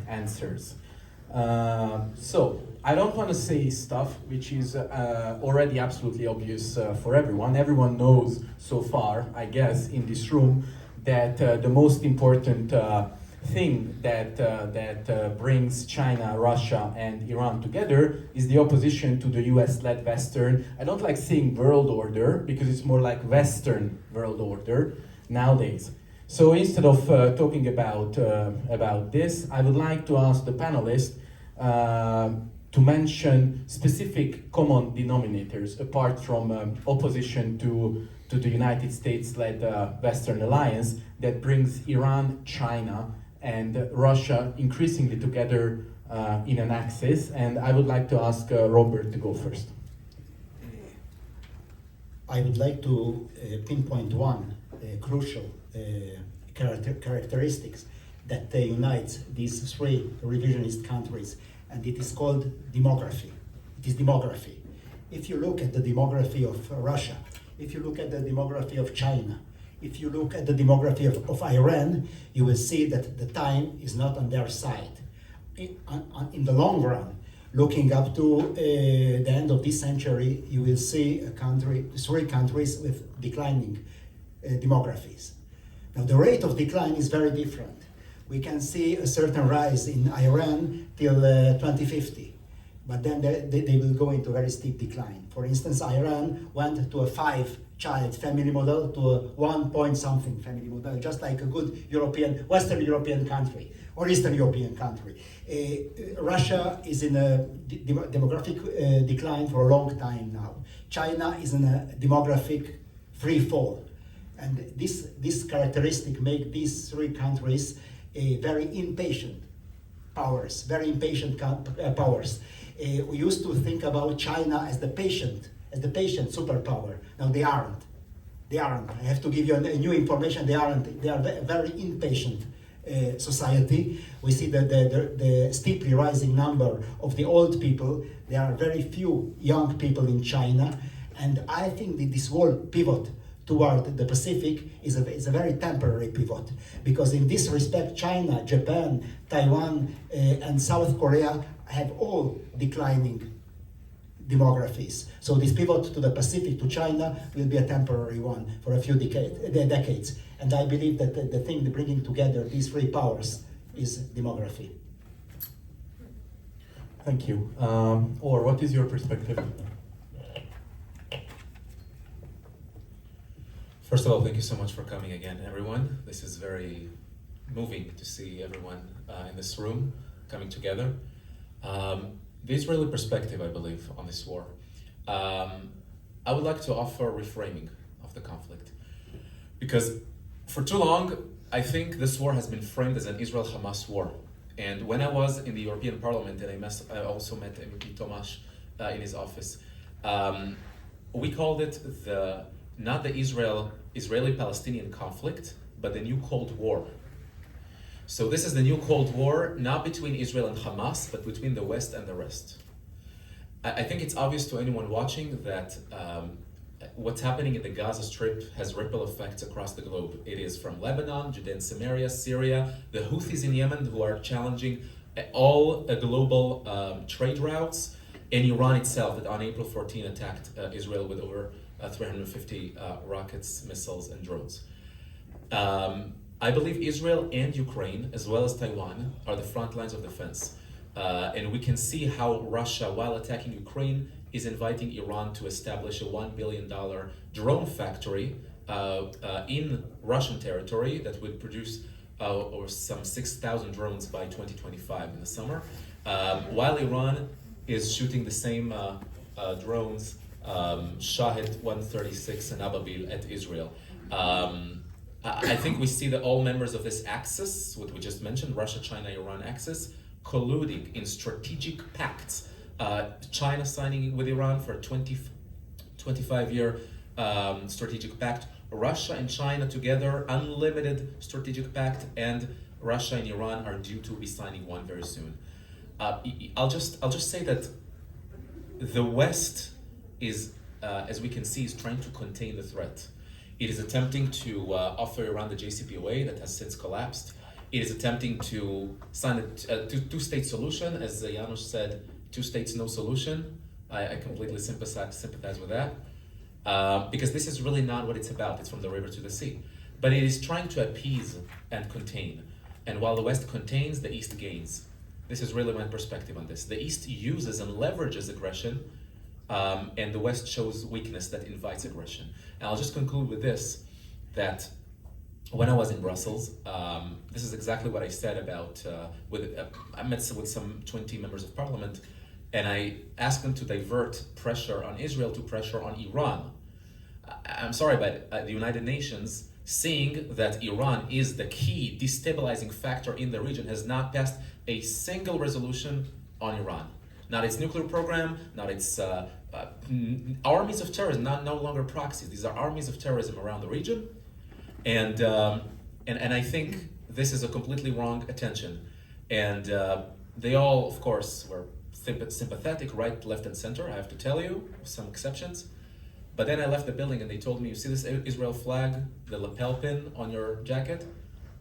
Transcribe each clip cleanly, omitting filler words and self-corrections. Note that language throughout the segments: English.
answers. So I don't want to say stuff which is already absolutely obvious for everyone. Everyone knows so far, I guess, in this room that the most important thing that brings China, Russia, and Iran together is the opposition to the US-led Western. I don't like saying world order because it's more like Western world order nowadays. So instead of talking about this, I would like to ask the panelists to mention specific common denominators apart from opposition to the United States-led Western alliance that brings Iran, China, and Russia increasingly together in an axis. And I would like to ask Robert to go first. I would like to pinpoint one crucial characteristics that unites these three revisionist countries, and it is called demography. It is demography. If you look at the demography of Russia, if you look at the demography of China, if you look at the demography of Iran, you will see that the time is not on their side. In the long run, looking up to the end of this century, you will see three countries with declining demographies. Now, the rate of decline is very different. We can see a certain rise in Iran till 2050, but then they will go into very steep decline. For instance, Iran went to a 5-child family model to a 1-point-something family model, just like a good Western European country or Eastern European country. Russia is in a demographic decline for a long time now. China is in a demographic free fall. And this characteristic make these three countries very impatient powers, We used to think about China as the patient superpower. Now they aren't. I have to give you a new information. They aren't. They are a very impatient society. We see the steeply rising number of the old people. There are very few young people in China, and I think that this whole pivot toward the Pacific is a very temporary pivot, because in this respect, China, Japan, Taiwan, and South Korea have all declining demographies. So this pivot to the Pacific, to China, will be a temporary one for a few decades. And I believe that the thing bringing together these three powers is demography. Thank you. Or what is your perspective? First of all, thank you so much for coming again, everyone. This is very moving to see everyone in this room coming together. The Israeli perspective, I believe, on this war. I would like to offer reframing of the conflict. Because for too long, I think this war has been framed as an Israel-Hamas war. And when I was in the European Parliament, and I also met MEP Tomasz in his office, we called it not the Israeli-Palestinian conflict, but the new Cold War. So this is the new Cold War, not between Israel and Hamas, but between the West and the rest. I think it's obvious to anyone watching that what's happening in the Gaza Strip has ripple effects across the globe. It is from Lebanon, Judea and Samaria, Syria, the Houthis in Yemen who are challenging all global trade routes, and Iran itself that on April 14 attacked Israel with over 350 rockets, missiles, and drones. I believe Israel and Ukraine, as well as Taiwan, are the front lines of defense. And we can see how Russia, while attacking Ukraine, is inviting Iran to establish a $1 billion drone factory in Russian territory that would produce or some 6,000 drones by 2025 in the summer, while Iran is shooting the same drones, Shahed 136 and Ababil at Israel. I think we see that all members of this axis, what we just mentioned, Russia, China, Iran axis, colluding in strategic pacts. China signing with Iran for a 25-year strategic pact. Russia and China together, unlimited strategic pact, and Russia and Iran are due to be signing one very soon. I'll just say that the West is, as we can see, is trying to contain the threat. It is attempting to offer Iran the JCPOA that has since collapsed. It is attempting to sign a two-state solution, as Janusz said, two states, no solution. I completely sympathize with that. Because this is really not what it's about. It's from the river to the sea. But it is trying to appease and contain. And while the West contains, the East gains. This is really my perspective on this. The East uses and leverages aggression, and the West shows weakness that invites aggression. And I'll just conclude with this, that when I was in Brussels, this is exactly what I said about, I met with some 20 members of parliament, and I asked them to divert pressure on Israel to pressure on Iran. I'm sorry, but the United Nations, seeing that Iran is the key destabilizing factor in the region, has not passed a single resolution on Iran. Not its nuclear program, not its armies of terrorism, no longer proxies. These are armies of terrorism around the region. And I think this is a completely wrong attention. And they all, of course, were sympathetic, right, left, and center, I have to tell you, with some exceptions. But then I left the building and they told me, you see this Israel flag, the lapel pin on your jacket?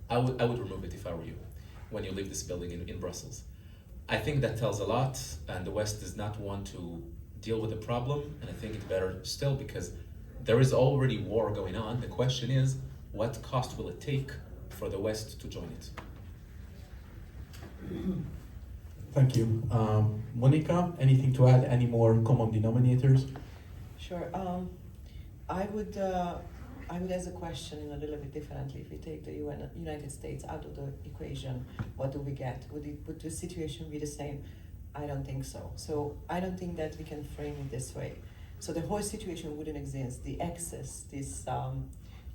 I would remove it if I were you, when you leave this building in Brussels. I think that tells a lot, and the West does not want to deal with the problem, and I think it's better still because there is already war going on. The question is, what cost will it take for the West to join it? Thank you. Monica, anything to add? Any more common denominators? Sure. I would ask a question a little bit differently. If we take the United States out of the equation, what do we get? Would the situation be the same? I don't think so. So I don't think that we can frame it this way. So the whole situation wouldn't exist. The excess, this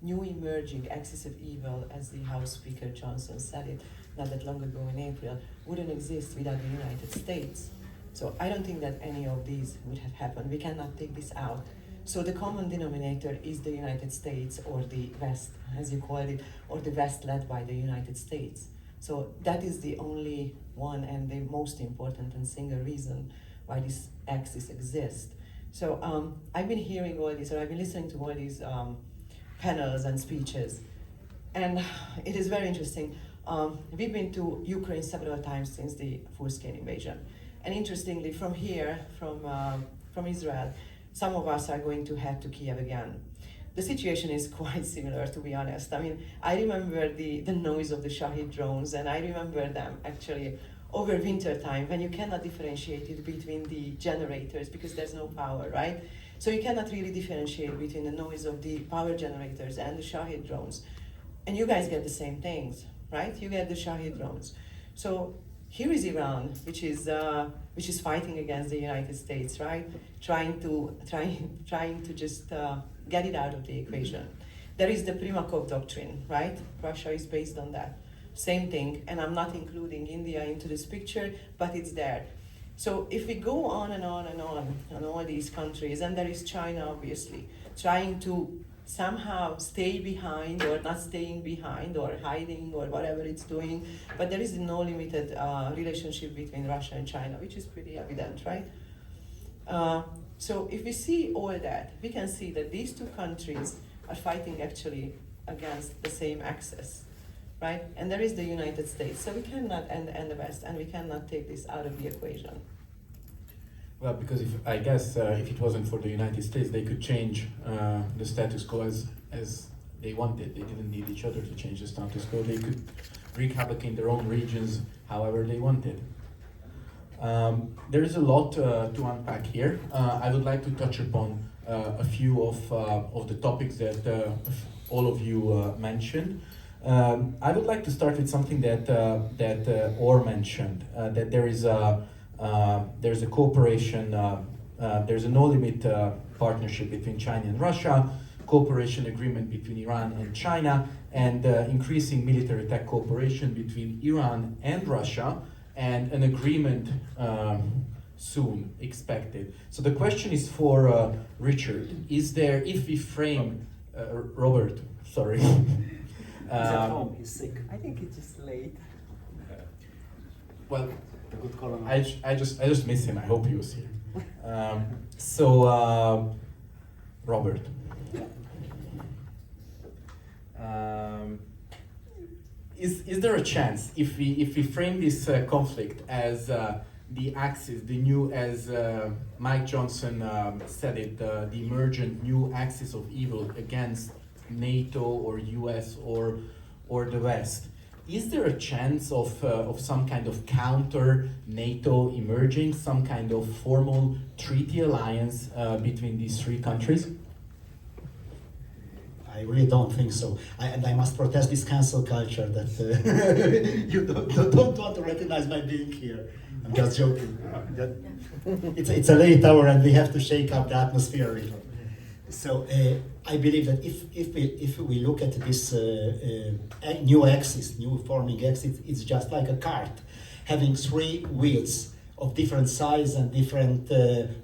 new emerging excess of evil, as the House Speaker Johnson said it not that long ago in April, wouldn't exist without the United States. So I don't think that any of these would have happened. We cannot take this out. So the common denominator is the United States, or the West, as you call it, or the West led by the United States. So that is the only one and the most important and single reason why this axis exists. So I've been hearing all this, or I've been listening to all these panels and speeches, and it is very interesting. We've been to Ukraine several times since the full-scale invasion. And interestingly, from here, from Israel, some of us are going to head to Kiev again. The situation is quite similar, to be honest. I mean, I remember the noise of the Shahid drones, and I remember them actually over winter time when you cannot differentiate it between the generators because there's no power, right? So you cannot really differentiate between the noise of the power generators and the Shahid drones. And you guys get the same things, right? You get the Shahid drones. So here is Iran, which is fighting against the United States, right? Trying to just get it out of the equation. There is the Primakov doctrine, right? Russia is based on that. Same thing, and I'm not including India into this picture, but it's there. So if we go on and on and on all these countries, and there is China, obviously, trying to somehow stay behind or not staying behind or hiding or whatever it's doing, but there is no limited relationship between Russia and China, which is pretty evident, right? So if we see all that, we can see that these two countries are fighting actually against the same axis, right? And there is the United States, so we cannot, and the West, and we cannot take this out of the equation. Well, because if it wasn't for the United States, they could change the status quo as they wanted. They didn't need each other to change the status quo. They could wreak havoc in their own regions however they wanted. There is a lot to unpack here. I would like to touch upon a few of the topics that all of you mentioned. I would like to start with something that Or mentioned, that there's a cooperation, there's a no-limit partnership between China and Russia, cooperation agreement between Iran and China, and increasing military tech cooperation between Iran and Russia, and an agreement soon expected. So the question is for Richard. Is there, if we frame, Robert, sorry. He's at home, he's sick. I think it's just late. Well, A good colonel. I just miss him. I hope he was here. Robert. is there a chance if we frame this conflict as the axis, the new, as Mike Johnson said it, the emergent new axis of evil against NATO or US or the West? Is there a chance of some kind of counter NATO emerging, some kind of formal treaty alliance between these three countries? I really don't think so. And I must protest this cancel culture that you don't want to recognize my being here. I'm just joking. It's a late hour and we have to shake up the atmosphere a little. So I believe that if we look at this new axis, new forming axis, it's just like a cart having three wheels of different size and different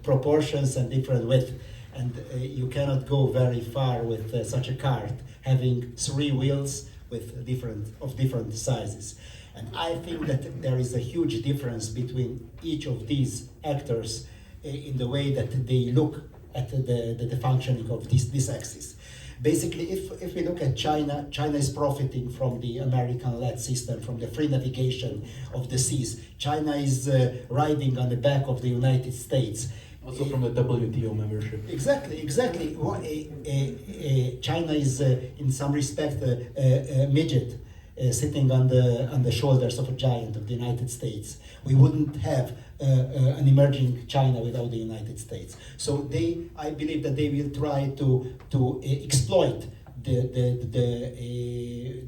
proportions and different width. And you cannot go very far with such a cart having three wheels with different sizes. And I think that there is a huge difference between each of these actors in the way that they look at the functioning of this axis. Basically, if we look at China, China is profiting from the American-led system, from the free navigation of the seas. China is riding on the back of the United States. Also from the WTO membership. Exactly. China is, in some respect, a midget sitting on the shoulders of a giant of the United States. We wouldn't have an emerging China without the United States. So I believe that they will try to exploit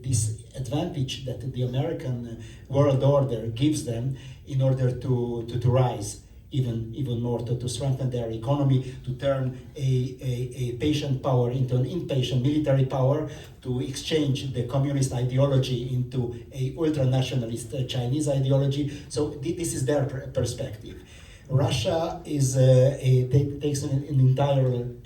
this advantage that the American world order gives them in order to rise even more, to strengthen their economy, to turn a patient power into an impatient military power, to exchange the communist ideology into a ultra-nationalist Chinese ideology. So this is their perspective. Russia takes an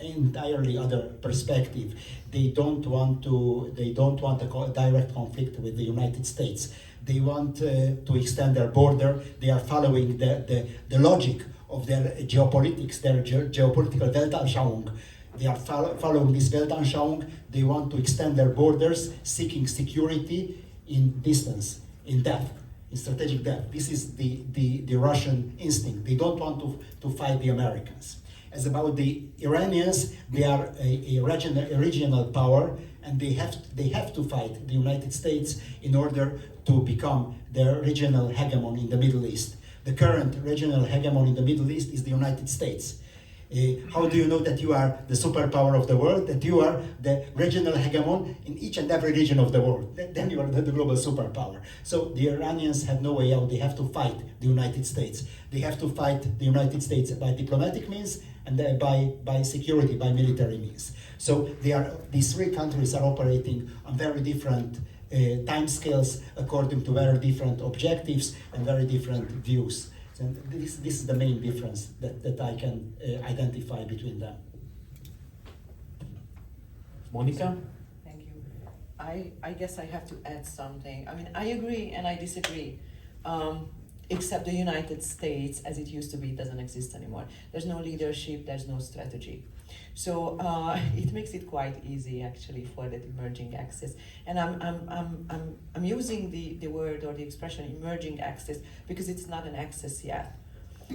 entirely other perspective. They don't want a direct conflict with the United States. They want to extend their border. They are following the logic of their geopolitics, their geopolitical Weltanschauung. They are following this Weltanschauung. They want to extend their borders, seeking security in distance, in depth, in strategic depth. This is the Russian instinct. They don't want to fight the Americans. As about the Iranians, they are a regional power, and they have to fight the United States in order to become the regional hegemon in the Middle East. The current regional hegemon in the Middle East is the United States. How do you know that you are the superpower of the world, that you are the regional hegemon in each and every region of the world? Then you are the global superpower. So the Iranians have no way out. They have to fight the United States. They have to fight the United States by diplomatic means and by security, by military means. So these three countries are operating on very different timescales according to very different objectives and very different views. And this is the main difference that I can identify between them. Monica? Thank you. I guess I have to add something. I mean, I agree and I disagree. Except the United States, as it used to be, doesn't exist anymore. There's no leadership, there's no strategy. So it makes it quite easy, actually, for that emerging axis. And I'm using the word or the expression emerging axis because it's not an axis yet.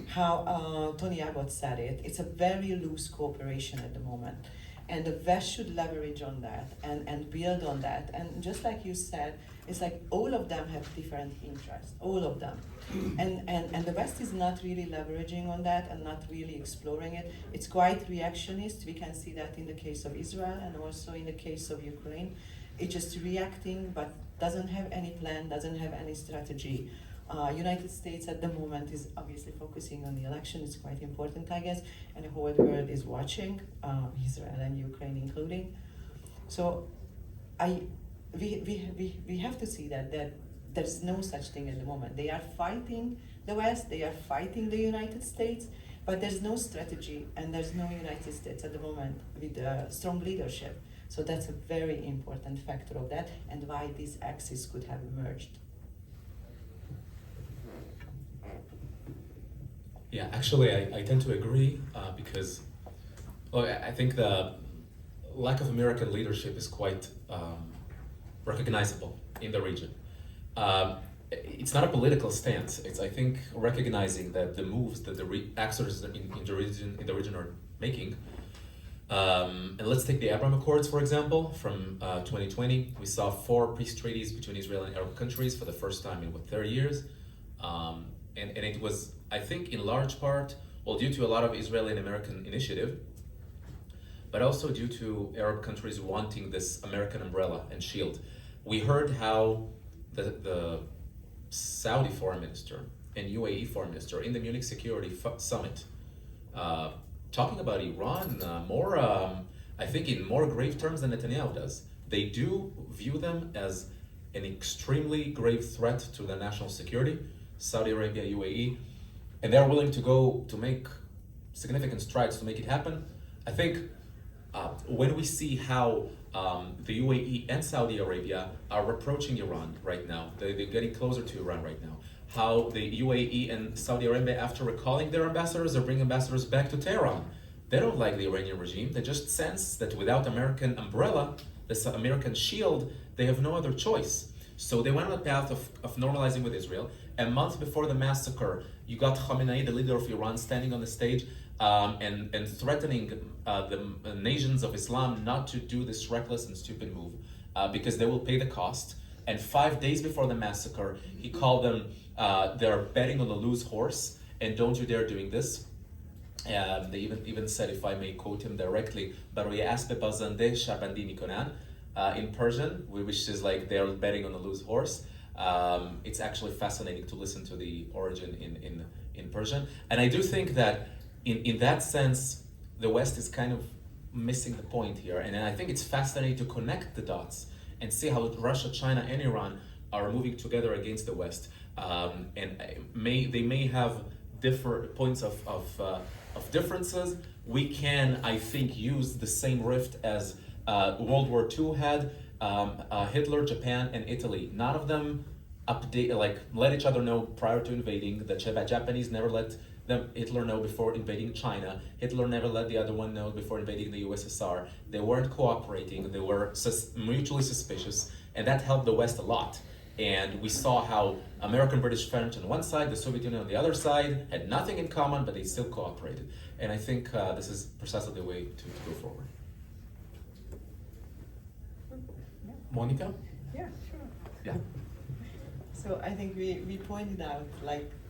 How Tony Abbott said it, it's a very loose cooperation at the moment. And the West should leverage on that and build on that. And just like you said, it's like all of them have different interests, all of them. And the West is not really leveraging on that and not really exploring it. It's quite reactionist. We can see that in the case of Israel and also in the case of Ukraine. It's just reacting, but doesn't have any plan, doesn't have any strategy. United States at the moment is obviously focusing on the election. It's quite important, I guess, and the whole world is watching, Israel and Ukraine including. So we have to see that there's no such thing at the moment. They are fighting the West, they are fighting the United States, but there's no strategy and there's no United States at the moment with strong leadership. So that's a very important factor of that and why this axis could have emerged. Yeah, actually, I tend to agree because, well, I think the lack of American leadership is quite recognizable in the region. it's not a political stance. It's, I think, recognizing that the moves that the actors in the region are making. And let's take the Abraham Accords, for example, from 2020. We saw 4 peace treaties between Israel and Arab countries for the first time in, 30 years. And it was, I think, in large part, well, due to a lot of Israeli and American initiative, but also due to Arab countries wanting this American umbrella and shield. We heard how the Saudi foreign minister and UAE foreign minister in the Munich Security Summit talking about Iran more, I think, in more grave terms than Netanyahu does. They do view them as an extremely grave threat to their national security, Saudi Arabia, UAE, and they're willing to go to make significant strides to make it happen. I think when we see how the UAE and Saudi Arabia are approaching Iran right now, they're getting closer to Iran right now, how the UAE and Saudi Arabia, after recalling their ambassadors, are bringing ambassadors back to Tehran. They don't like the Iranian regime. They just sense that without American umbrella, this American shield, they have no other choice. So they went on the path of normalizing with Israel. A month before the massacre, you got Khamenei, the leader of Iran, standing on the stage and threatening the nations of Islam not to do this reckless and stupid move because they will pay the cost. And 5 days before the massacre, he called them, they're betting on a loose horse, and don't you dare doing this. They even said, if I may quote him directly, "Baroye aspe bazande shabandi mikonan," in Persian, which is like they're betting on a loose horse. It's actually fascinating to listen to the origin in Persian. And I do think that in that sense, the West is kind of missing the point here. And I think it's fascinating to connect the dots and see how Russia, China, and Iran are moving together against the West. And they may have different points of differences. We can, I think, use the same rift as World War II had, Hitler, Japan, and Italy. None of them let each other know prior to invading. The Japanese never let Hitler know before invading China. Hitler never let the other one know before invading the USSR. They weren't cooperating. They were mutually suspicious, and that helped the West a lot. And we saw how American British French on one side, the Soviet Union on the other side, had nothing in common, but they still cooperated. And I think this is precisely the way to go forward. Monica? Yeah, sure. Yeah. So I think we pointed out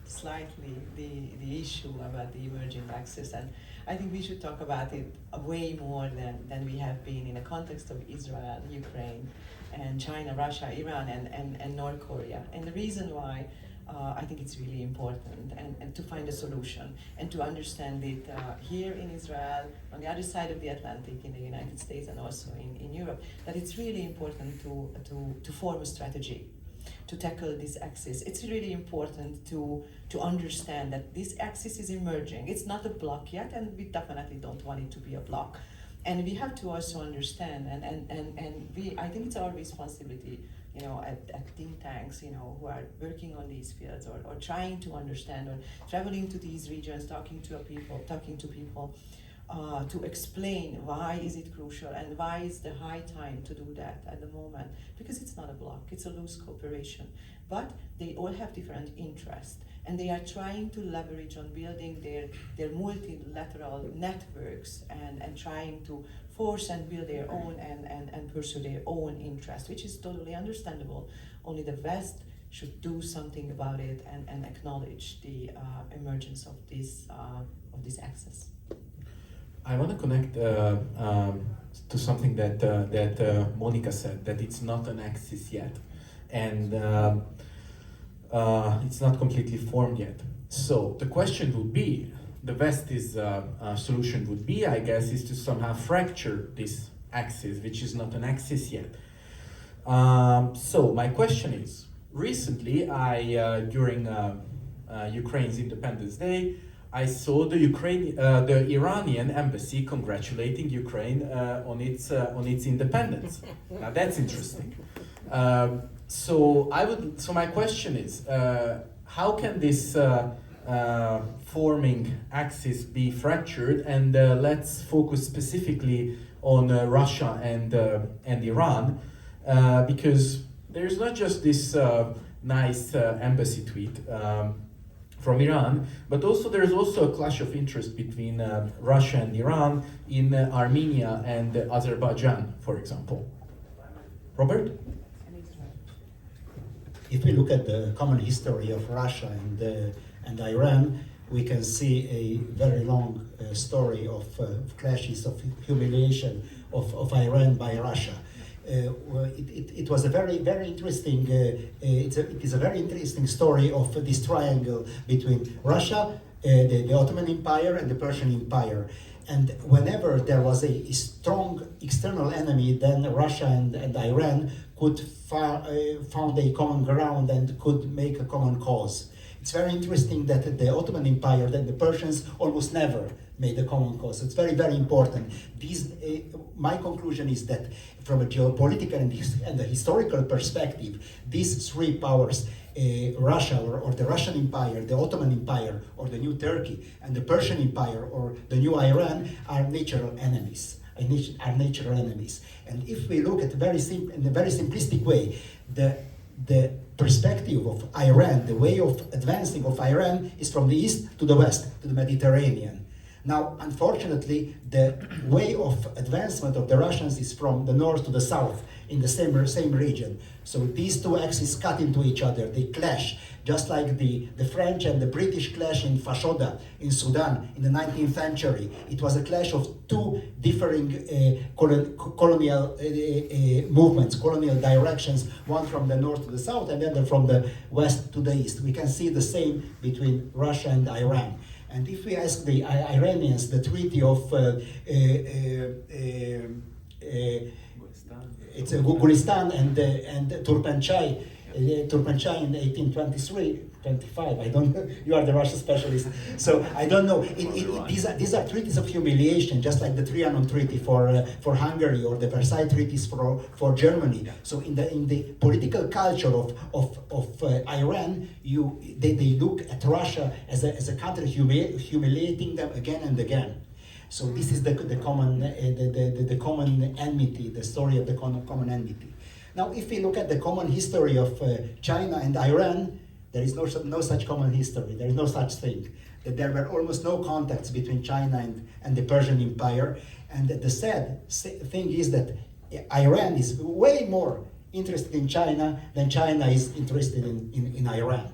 slightly the issue about the emerging axis, and I think we should talk about it way more than we have been in the context of Israel, Ukraine, and China, Russia, Iran, and North Korea. And the reason why I think it's really important and to find a solution and to understand it here in Israel, on the other side of the Atlantic, in the United States, and also in Europe, that it's really important to form a strategy to tackle this axis. It's really important to understand that this axis is emerging. It's not a block yet, and we definitely don't want it to be a block. And we have to also understand, I think it's our responsibility, at think tanks, who are working on these fields or trying to understand or traveling to these regions, talking to people, to explain why is it crucial and why is the high time to do that at the moment, because it's not a block, it's a loose cooperation, but they all have different interests and they are trying to leverage on building their multilateral networks and trying to force and build their own and pursue their own interest, which is totally understandable. Only the West should do something about it and acknowledge the emergence of this axis. I want to connect to something that Monica said, that it's not an axis yet, and it's not completely formed yet. So the question would be, the West's solution would be, I guess, is to somehow fracture this axis, which is not an axis yet. So my question is, recently during Ukraine's Independence Day, I saw the Iranian embassy congratulating Ukraine on its independence. Now that's interesting. So my question is, how can this forming axis be fractured? And let's focus specifically on Russia and Iran, because there's not just this nice embassy tweet from Iran, but also there's also a clash of interest between Russia and Iran in Armenia and Azerbaijan, for example. Robert? If we look at the common history of Russia and Iran, we can see a very long story of clashes, of humiliation of Iran by Russia. It was a very interesting. It is a very interesting story of this triangle between Russia, the Ottoman Empire, and the Persian Empire. And whenever there was a strong external enemy, then Russia and Iran could found a common ground and could make a common cause. It's very interesting that the Ottoman Empire and the Persians almost never made a common cause. It's very important. My conclusion is that from a geopolitical and a historical perspective, these three powers, Russia or the Russian Empire, the Ottoman Empire or the new Turkey, and the Persian Empire or the new Iran are natural enemies. And if we look at in a very simplistic way, the perspective of Iran, the way of advancing of Iran is from the east to the west, to the Mediterranean. Now, unfortunately, the way of advancement of the Russians is from the north to the south, in the same region. So these two axes cut into each other, they clash, just like the French and the British clash in Fashoda, in Sudan, in the 19th century. It was a clash of two differing colonial movements, colonial directions, one from the north to the south, and then from the west to the east. We can see the same between Russia and Iran. And if we ask the Iranians, the Treaty of it's Gulistan and Turkmenchai in 1823, 25. I don't know. You are the Russian specialist, so I don't know. These are treaties of humiliation, just like the Trianon Treaty for Hungary or the Versailles treaties for Germany. So in the political culture of Iran, they look at Russia as a country humiliating them again and again. So this is the common enmity, the story of the common enmity. Now, if we look at the common history of China and Iran, there is no such common history. There is no such thing. That there were almost no contacts between China and the Persian Empire. And the sad thing is that Iran is way more interested in China than China is interested in Iran.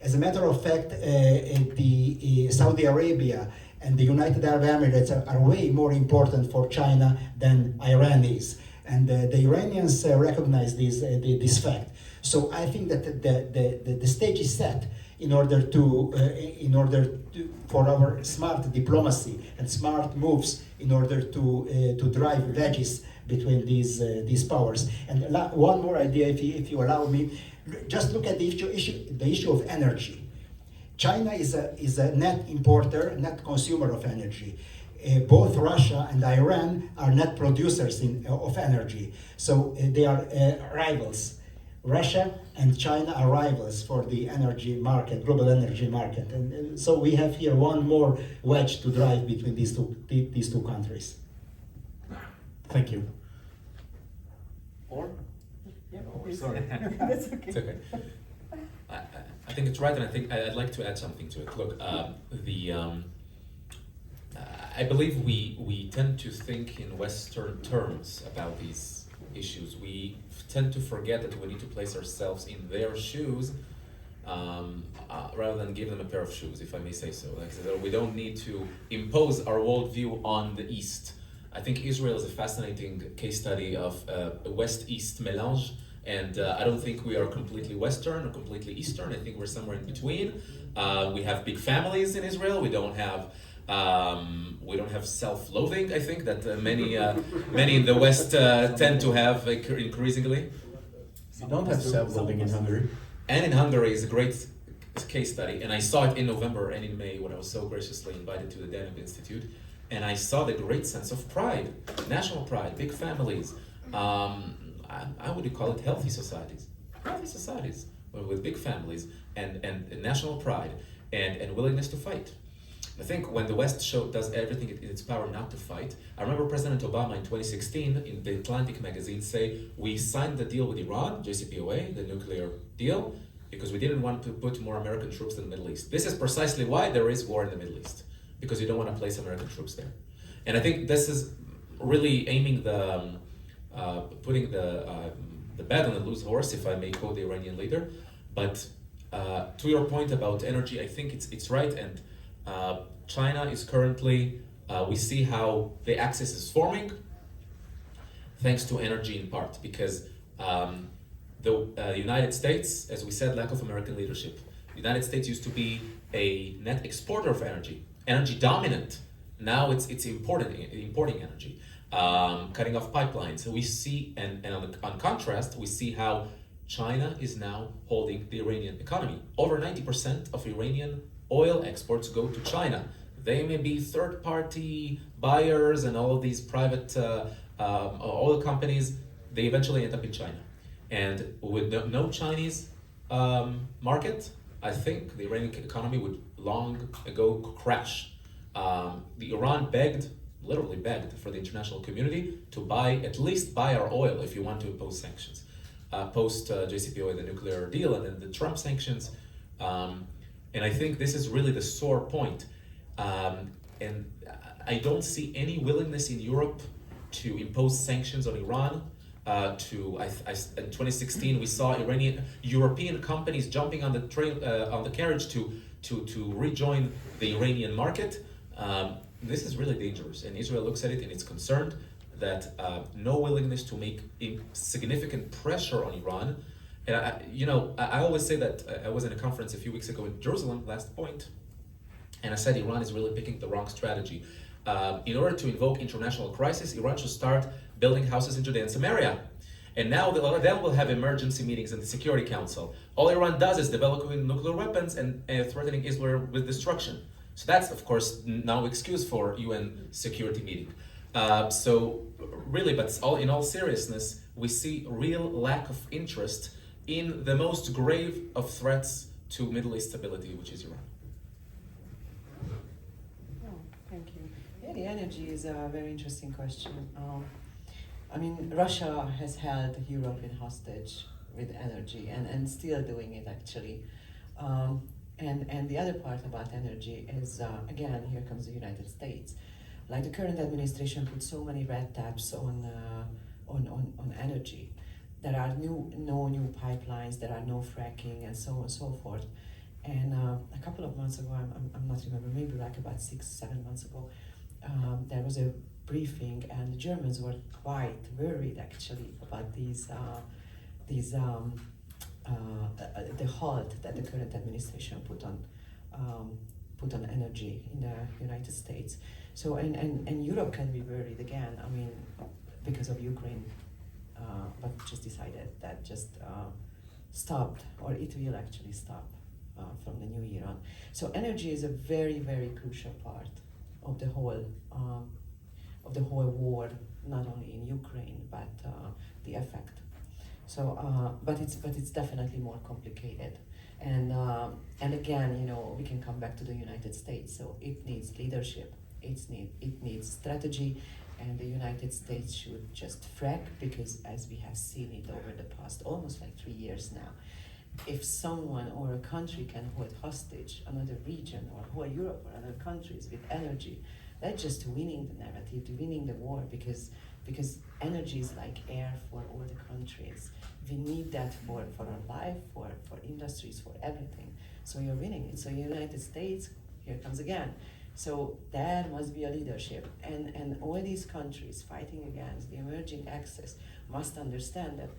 As a matter of fact, the Saudi Arabia and the United Arab Emirates are way more important for China than Iran is. And the Iranians recognize this fact. So I think that the stage is set in order for our smart diplomacy and smart moves in order to drive wedges between these powers. And one more idea, if you allow me, just look at the issue of energy. China is a net importer, net consumer of energy. Both Russia and Iran are net producers of energy. So they are rivals. Russia and China are rivals for the energy market, global energy market. And so we have here one more wedge to drive between these two countries. Thank you. Or? Yeah, Oh, sorry. That's okay. It's okay. I think it's right, and I think I'd like to add something to it. Look, I believe we tend to think in Western terms about these issues. We tend to forget that we need to place ourselves in their shoes rather than give them a pair of shoes, if I may say so. Like, so we don't need to impose our worldview on the East. I think Israel is a fascinating case study of a West-East mélange. And I don't think we are completely Western or completely Eastern. I think we're somewhere in between. We have big families in Israel. We don't have self-loathing. I think that many in the West tend to have increasingly. We don't have self-loathing in Hungary. And in Hungary is a great case study. And I saw it in November and in May when I was so graciously invited to the Danube Institute. And I saw the great sense of pride, national pride, big families. I would call it healthy societies with big families and national pride and willingness to fight. I think when the West does everything in its power not to fight, I remember President Obama in 2016 in the Atlantic magazine say, we signed the deal with Iran, JCPOA, the nuclear deal, because we didn't want to put more American troops in the Middle East. This is precisely why there is war in the Middle East, because you don't want to place American troops there. And I think this is really aiming putting the bat on the loose horse, if I may quote the Iranian leader. But to your point about energy, I think it's right. And China is currently, we see how the axis is forming, thanks to energy in part, because the United States, as we said, lack of American leadership. The United States used to be a net exporter of energy, energy dominant. Now it's importing energy, cutting off pipelines. So we see, and on contrast, we see how China is now holding the Iranian economy. Over 90% of Iranian oil exports go to China. They may be third-party buyers and all of these private oil companies. They eventually end up in China. And with no Chinese market, I think the Iranian economy would long ago crash. The Iran literally begged for the international community to at least buy our oil if you want to impose sanctions. Post JCPOA, the nuclear deal, and then the Trump sanctions. And I think this is really the sore point. And I don't see any willingness in Europe to impose sanctions on Iran. In 2016, we saw European companies jumping on the train, on the carriage to rejoin the Iranian market. This is really dangerous, and Israel looks at it and it's concerned that no willingness to make significant pressure on Iran. And I always say that I was in a conference a few weeks ago in Jerusalem, last point, and I said Iran is really picking the wrong strategy. In order to invoke international crisis, Iran should start building houses in Judea and Samaria. And now then we'll have emergency meetings in the Security Council. All Iran does is developing nuclear weapons and threatening Israel with destruction. So that's, of course, no excuse for UN security meeting. So really, but in all seriousness, we see real lack of interest in the most grave of threats to Middle East stability, which is Iran. Oh, thank you. Yeah, the energy is a very interesting question. I mean, Russia has held Europe in hostage with energy and still doing it actually. And the other part about energy is, again, here comes the United States. Like the current administration put so many red taps on energy. There are no new pipelines, there are no fracking, and so on and so forth. And a couple of months ago, I'm not remembering, maybe like about 6-7 months ago, there was a briefing, and the Germans were quite worried actually about the halt that the current administration put on energy in the United States. So and Europe can be worried again. I mean, because of Ukraine, but just decided that just stopped, or it will actually stop from the new year on. So energy is a very, very crucial part of the whole war, not only in Ukraine, but the effect. So, but it's definitely more complicated, and again, we can come back to the United States. So it needs leadership, it needs strategy, and the United States should just frack, because as we have seen it over the past almost like 3 years now, if someone or a country can hold hostage another region or whole Europe or other countries with energy, that's just winning the narrative, winning the war, because energy is like air for all the countries. We need that for our life, for industries, for everything. So you're winning it. So United States, here comes again. So there must be a leadership, and all these countries fighting against the emerging axis must understand that,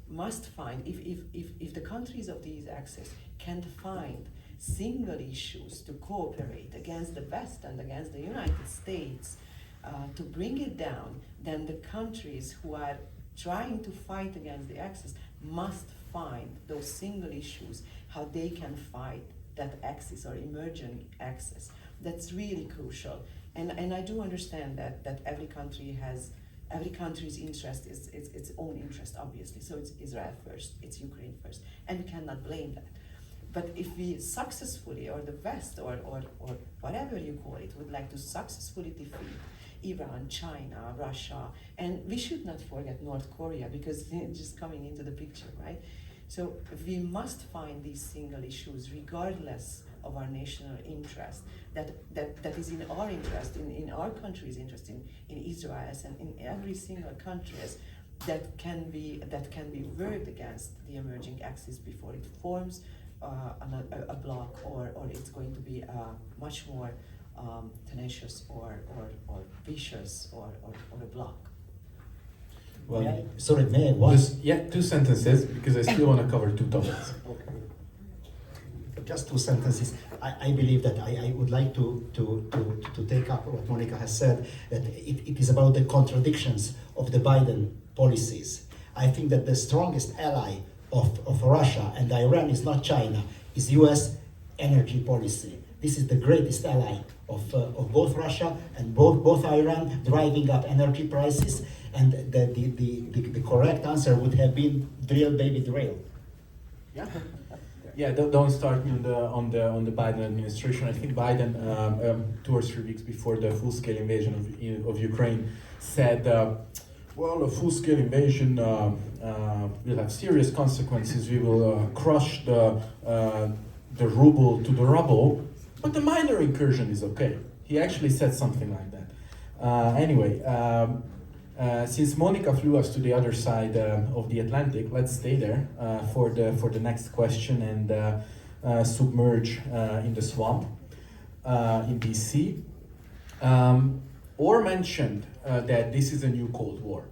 must find, if the countries of these axis can't find single issues to cooperate against the West and against the United States, to bring it down, then the countries who are trying to fight against the axis must find those single issues, how they can fight that axis or emerging axis. That's really crucial. And I do understand that every country's interest is its own interest, obviously. So it's Israel first, it's Ukraine first, and we cannot blame that. But if we successfully, or the West, or whatever you call it, would like to successfully defeat Iran, China, Russia, and we should not forget North Korea, because they're just coming into the picture, right? So we must find these single issues regardless of our national interest, that is in our interest, in our country's interest, in Israel's and in every single country's, that can be worked against the emerging axis before it forms a bloc, or it's going to be much more tenacious or vicious or a bloc. Well, May I? sorry, may I? One. Just, yeah, 2 sentences, because I still want to cover 2 topics. Okay. Just 2 sentences. I believe that I would like to take up what Monica has said, that it is about the contradictions of the Biden policies. I think that the strongest ally of Russia and Iran is not China, is US energy policy. This is the greatest ally of both Russia and both Iran, driving up energy prices, and the correct answer would have been drill, baby, drill. Yeah. Yeah, don't start me on the Biden administration. I think Biden, 2 or 3 weeks before the full-scale invasion of Ukraine, said, well, a full-scale invasion will have serious consequences. We will crush the ruble to the rubble, but the minor incursion is okay. He actually said something like that. Anyway, since Monica flew us to the other side of the Atlantic, let's stay there for the next question and submerge in the swamp in DC. Orr mentioned that this is a new Cold War.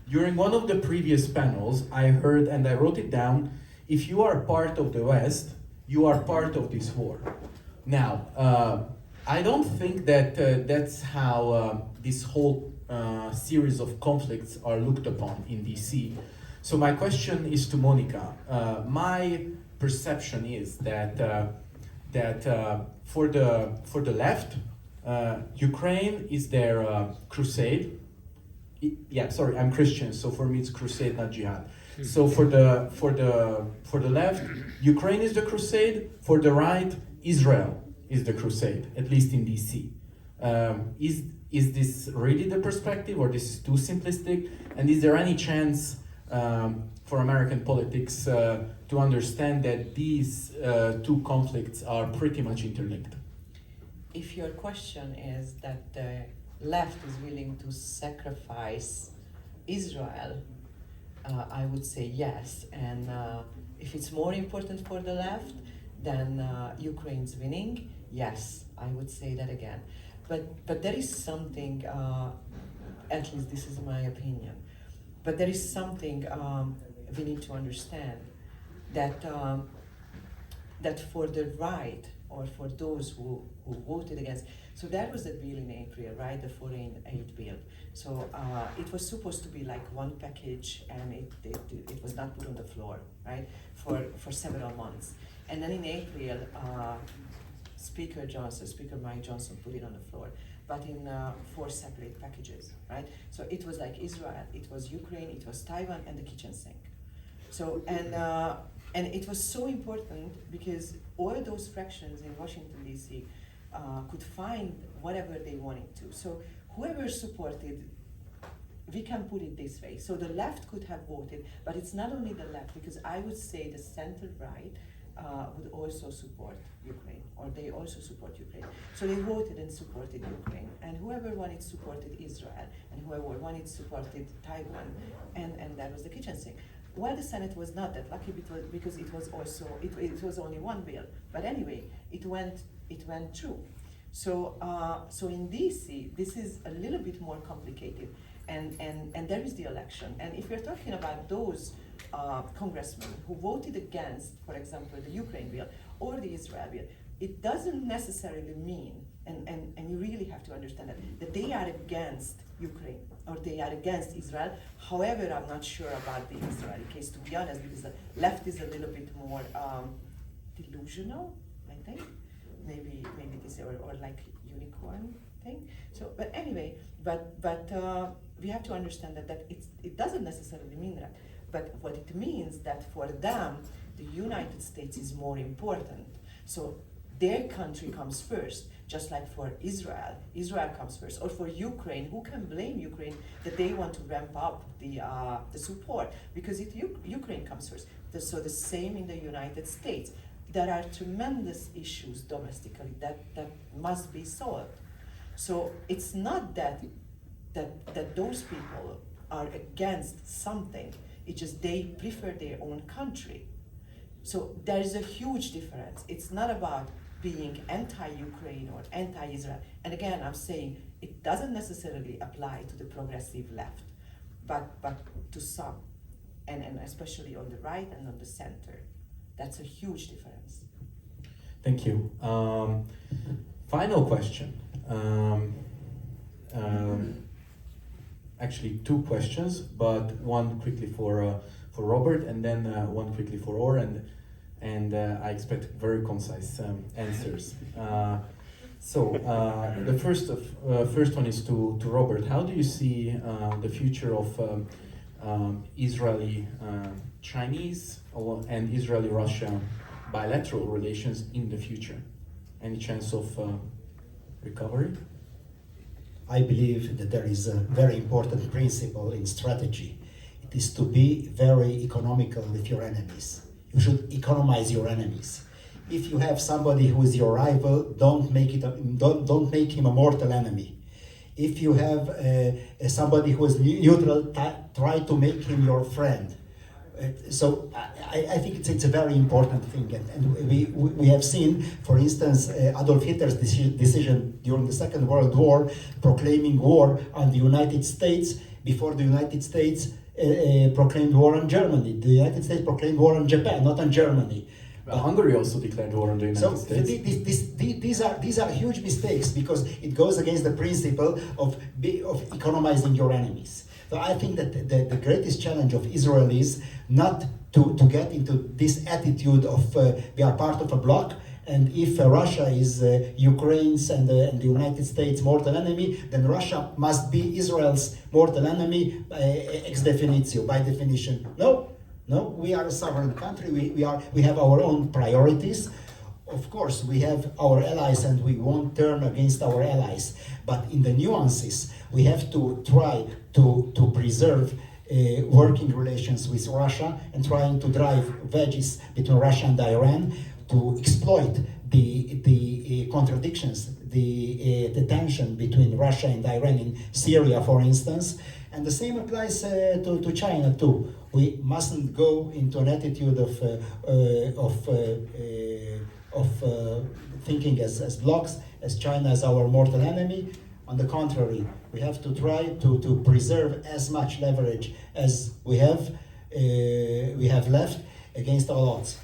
During one of the previous panels, I heard, and I wrote it down, if you are part of the West, you are part of this war. Now, I don't think that that's how this whole series of conflicts are looked upon in DC. So my question is to Monica. My perception is that for the left, Ukraine is their crusade. Yeah, sorry, I'm Christian, so for me it's crusade, not jihad. So for the left, Ukraine is the crusade. For the right, Israel is the crusade, at least in DC. Is this really the perspective, or this is too simplistic? And is there any chance for American politics to understand that these 2 conflicts are pretty much interlinked? If your question is that the left is willing to sacrifice Israel, I would say yes. And if it's more important for the left, then Ukraine's winning. Yes, I would say that again. But there is something, at least this is my opinion, but there is something we need to understand, that that for the right, or for those who voted against, so there was a bill in April, right, the foreign aid bill. So it was supposed to be like one package, and it was not put on the floor, right, for several months. And then in April, Speaker Mike Johnson put it on the floor, but in 4 separate packages, right? So it was like Israel, it was Ukraine, it was Taiwan, and the kitchen sink. So, and it was so important because all those fractions in Washington, D.C. Could find whatever they wanted to. So whoever supported, we can put it this way, so the left could have voted, but it's not only the left, because I would say the center-right would also support Ukraine, or they also support Ukraine. So they voted and supported Ukraine, and whoever wanted supported Israel, and whoever wanted supported Taiwan, and that was the kitchen sink. Well, the Senate was not that lucky because it was also it was only one bill, but anyway, it went through. So so in DC, this is a little bit more complicated, and there is the election, and if we're talking about those congressmen who voted against, for example, the Ukraine bill or the Israel bill, it doesn't necessarily mean, and you really have to understand that they are against Ukraine or they are against Israel. However, I'm not sure about the Israeli case, to be honest, because the left is a little bit more delusional, I think. Maybe this, or like unicorn thing. So, but anyway, but we have to understand that it doesn't necessarily mean that. But what it means that for them, the United States is more important. So their country comes first, just like for Israel, Israel comes first, or for Ukraine, who can blame Ukraine that they want to ramp up the support? Because if Ukraine comes first, so the same in the United States. There are tremendous issues domestically that must be solved. So it's not that those people are against something, it's just they prefer their own country. So there is a huge difference. It's not about being anti-Ukraine or anti-Israel. And again, I'm saying it doesn't necessarily apply to the progressive left, but to some, and especially on the right and on the center. That's a huge difference. Thank you. Final question. Actually, two questions, but one quickly for Robert, and then one quickly for Or, and I expect very concise answers. The first one is to Robert. How do you see the future of Israeli Chinese and Israeli-Russia bilateral relations in the future? Any chance of recovery? I believe that there is a very important principle in strategy. It is to be very economical with your enemies. You should economize your enemies. If you have somebody who is your rival, don't make him a mortal enemy. If you have somebody who is neutral, try to make him your friend. So I think it's a very important thing, and we have seen, for instance, Adolf Hitler's decision during the Second World War, proclaiming war on the United States before the United States proclaimed war on Germany. The United States proclaimed war on Japan, not on Germany. Hungary also declared war on the United States. These are huge mistakes, because it goes against the principle of economizing your enemies. So I think that the greatest challenge of Israel is not to get into this attitude of we are part of a bloc, and if Russia is Ukraine's and the United States' mortal enemy, then Russia must be Israel's mortal enemy ex definitio, by definition. No, we are a sovereign country. We have our own priorities. Of course, we have our allies, and we won't turn against our allies. But in the nuances, we have to try to preserve working relations with Russia, and trying to drive wedges between Russia and Iran, to exploit the contradictions, the tension between Russia and Iran in Syria, for instance. And the same applies to China too. We mustn't go into an attitude of thinking as blocs, as China as our mortal enemy. On the contrary, we have to try to preserve as much leverage as we have left against all odds.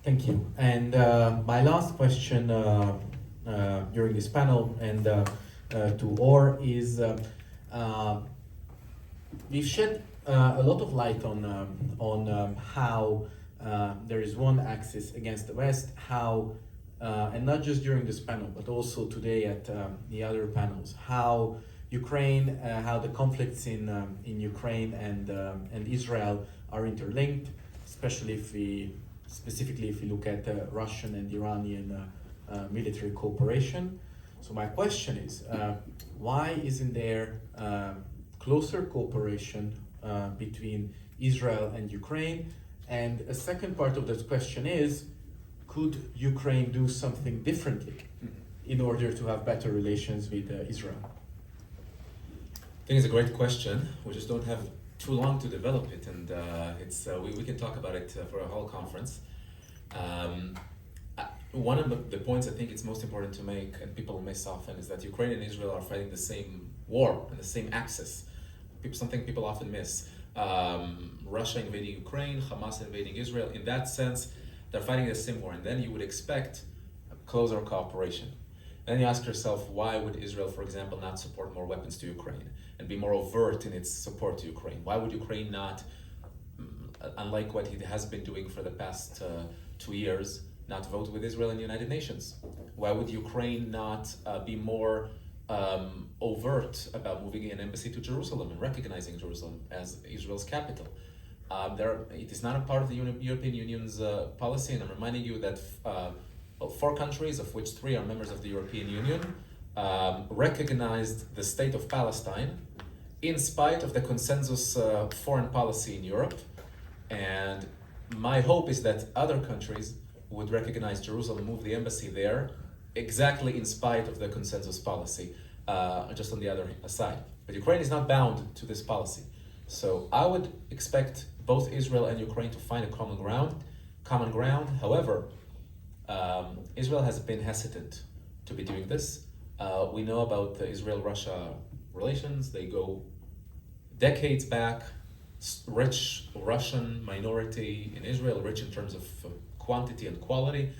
Thank you. And my last question during this panel, and to Or, is we've shed a lot of light on how there is one axis against the West, how and not just during this panel, but also today at the other panels, how Ukraine, how the conflicts in Ukraine and Israel are interlinked, especially if we look at Russian and Iranian military cooperation. So my question is, why isn't there closer cooperation between Israel and Ukraine? And a second part of that question is, could Ukraine do something differently in order to have better relations with Israel? I think it's a great question. We just don't have too long to develop it, and we can talk about it for a whole conference. One of the points I think it's most important to make, and people miss often, is that Ukraine and Israel are fighting the same war and the same axis. Something people often miss. Russia invading Ukraine, Hamas invading Israel. In that sense, they're fighting the same war, and then you would expect a closer cooperation. And then you ask yourself, why would Israel, for example, not support more weapons to Ukraine and be more overt in its support to Ukraine? Why would Ukraine not, unlike what it has been doing for the past 2 years, not vote with Israel in the United Nations? Why would Ukraine not be more overt about moving an embassy to Jerusalem and recognizing Jerusalem as Israel's capital? It is not a part of the European Union's policy, and I'm reminding you that well, 4 countries, of which 3 are members of the European Union, recognized the state of Palestine in spite of the consensus foreign policy in Europe. And my hope is that other countries would recognize Jerusalem, move the embassy there, exactly in spite of the consensus policy, just on the other side. But Ukraine is not bound to this policy. So I would expect both Israel and Ukraine to find a common ground. However, Israel has been hesitant to be doing this. We know about the Israel-Russia relations. They go decades back. Rich Russian minority in Israel, rich in terms of quantity and quality.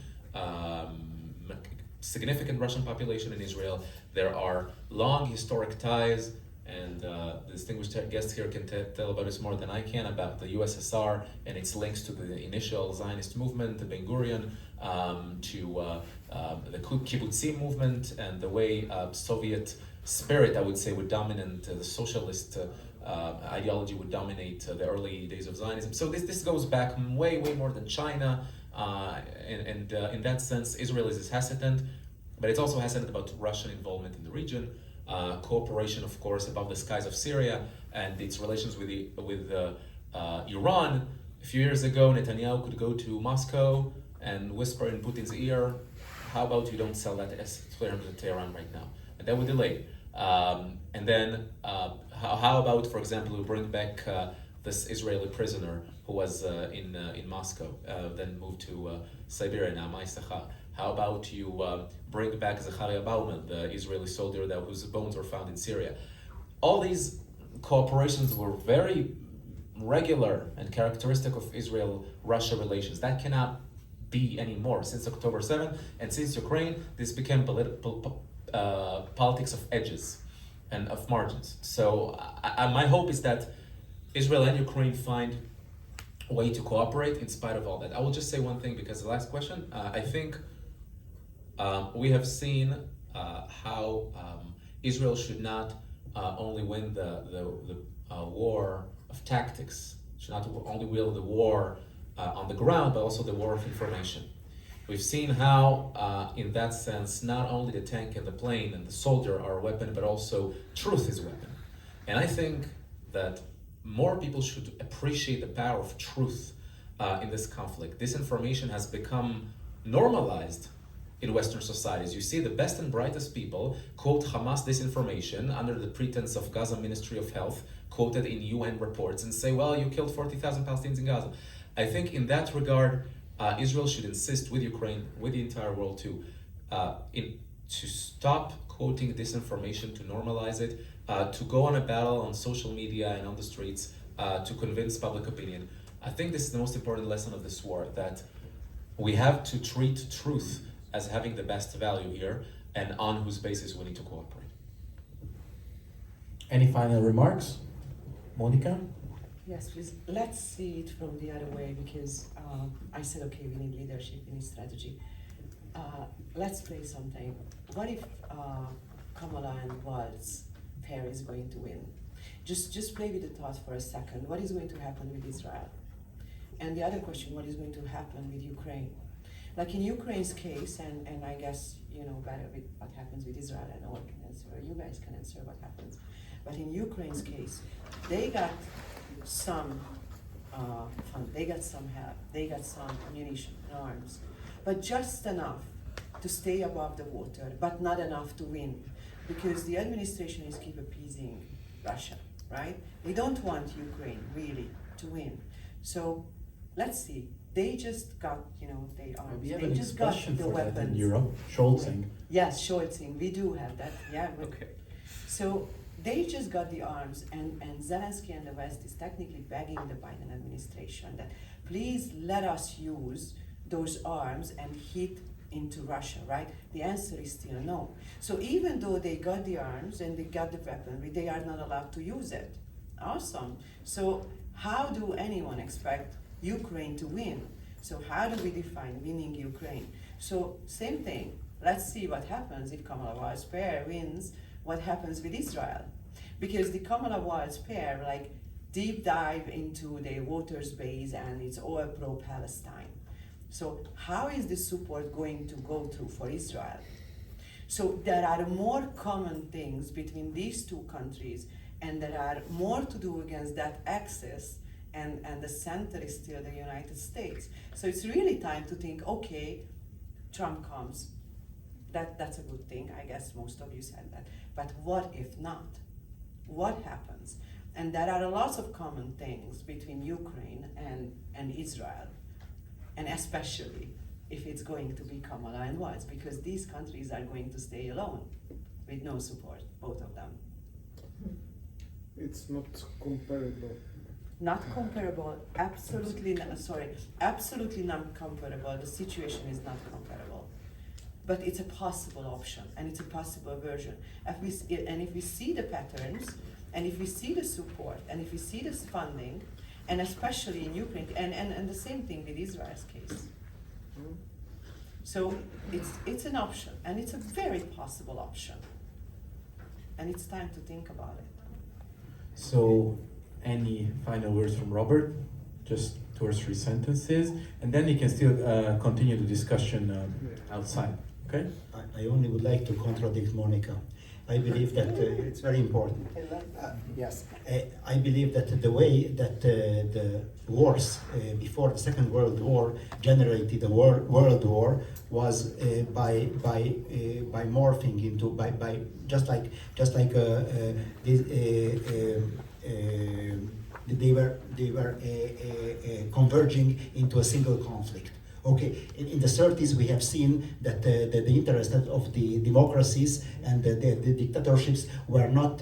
Significant Russian population in Israel. There are long historic ties, and the distinguished guest here can tell about this more than I can, about the USSR and its links to the initial Zionist movement, the Ben Gurion, to the Kibbutzim movement, and the way Soviet spirit, I would say, would dominate the socialist ideology would dominate the early days of Zionism. So this goes back way more than China, and in that sense, Israel is hesitant, but it's also hesitant about Russian involvement in the region, cooperation, of course, above the skies of Syria, and its relations with Iran. A few years ago, Netanyahu could go to Moscow and whisper in Putin's ear, "How about you don't sell that S-300 to Tehran right now?" And that would delay. And then, how about, for example, we bring back this Israeli prisoner who was in Moscow, then moved to Siberia, now Maisacha. How about you bring back Zacharia Bauman, the Israeli soldier whose bones were found in Syria? All these cooperations were very regular and characteristic of Israel-Russia relations. That cannot be anymore. Since October 7th and since Ukraine, this became politics of edges and of margins. So my hope is that Israel and Ukraine find a way to cooperate in spite of all that. I will just say one thing, because the last question, I think we have seen how Israel should not only win the war of tactics, should not only win the war on the ground, but also the war of information. We've seen how, in that sense, not only the tank and the plane and the soldier are a weapon, but also truth is a weapon. And I think that more people should appreciate the power of truth in this conflict. Disinformation has become normalized in Western societies. You see the best and brightest people quote Hamas disinformation under the pretense of Gaza Ministry of Health, quoted in UN reports, and say, well, you killed 40,000 Palestinians in Gaza. I think in that regard, Israel should insist with Ukraine, with the entire world too, to stop quoting disinformation, to normalize it, to go on a battle on social media and on the streets to convince public opinion. I think this is the most important lesson of this war, that we have to treat truth as having the best value here, and on whose basis we need to cooperate. Any final remarks? Monica? Yes, please. Let's see it from the other way, because I said, okay, we need leadership, we need strategy. Let's play something. What if Kamala and Walz pair is going to win? Just play with the thought for a second. What is going to happen with Israel? And the other question, what is going to happen with Ukraine? Like in Ukraine's case, and I guess you know better with what happens with Israel, I know I can answer, you guys can answer what happens. But in Ukraine's case, they got some fund, they got some help, they got some ammunition and arms, but just enough to stay above the water, but not enough to win, because the administration is keep appeasing Russia, right? They don't want Ukraine really to win. So let's see. They just got, you know, the arms. We have they an just got expression the for weapons. that in Europe, Scholzing. Yes, Scholzing. We do have that. Yeah. Okay. So they just got the arms, and Zelensky and the West is technically begging the Biden administration that please let us use those arms and hit into Russia, right? The answer is still no. So even though they got the arms and they got the weaponry, they are not allowed to use it. Awesome. So how do anyone expect Ukraine to win? So how do we define winning Ukraine? So same thing. Let's see what happens if Kamala Walz pair wins. What happens with Israel? Because the Kamala Walz pair deep dive into the waters base and it's all pro-Palestine. So how is the support going to go through for Israel? So there are more common things between these two countries, and there are more to do against that axis, and the center is still the United States. So it's really time to think, okay, Trump comes. That's a good thing, I guess most of you said that. But what if not? What happens? And there are lots of common things between Ukraine and Israel, and especially if it's going to become alliance, because these countries are going to stay alone with no support, both of them. It's not comparable. Not comparable, absolutely not, sorry, absolutely not comparable. The situation is not comparable. But it's a possible option, and it's a possible version. If we see the patterns, and if we see the support, and if we see this funding, and especially in Ukraine, and the same thing with Israel's case. So it's an option, and it's a very possible option. And it's time to think about it. So, any final words from Robert? Just 2 or 3 sentences, and then you can still continue the discussion outside. Okay? I only would like to contradict Monica. I believe that it's very important. Yes, I believe that the way that the wars before the Second World War generated a world war was by morphing into by just like they were converging into a single conflict. Okay, in the 30s we have seen that the interest of the democracies and the dictatorships were not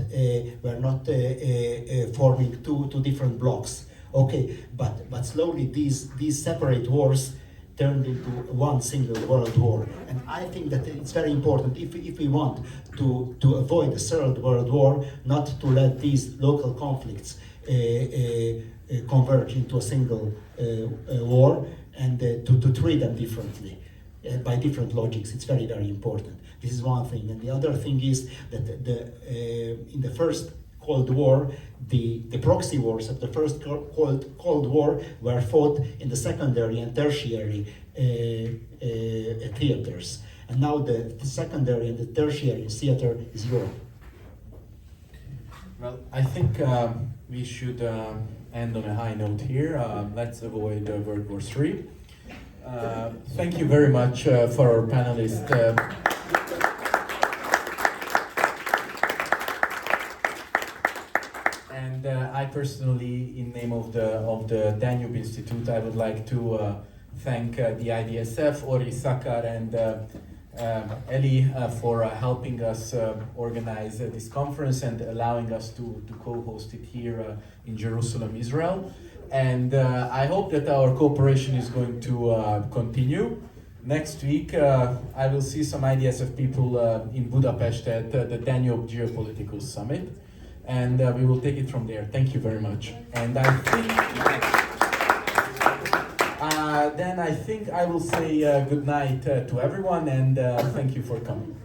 forming two different blocks. Okay, but slowly these separate wars turned into one single world war, and I think that it's very important if we want to avoid a third world war, not to let these local conflicts converge into a single war, and to treat them differently, by different logics. It's very, very important. This is one thing. And the other thing is that in the first Cold War, the proxy wars of the first Cold War were fought in the secondary and tertiary theaters. And now the secondary and the tertiary theater is Europe. Well, I think we should end on a high note here. Let's avoid World War III. Thank you very much for our panelists. And I personally, in name of the Danube Institute, I would like to thank the IDSF, Ori, Sakar, and Eli for helping us organize this conference and allowing us to co-host it here in Jerusalem, Israel. And I hope that our cooperation is going to continue. Next week, I will see some IDSF people in Budapest at the Danube Geopolitical Summit, and we will take it from there. Thank you very much. And I think I will say good night to everyone, and thank you for coming.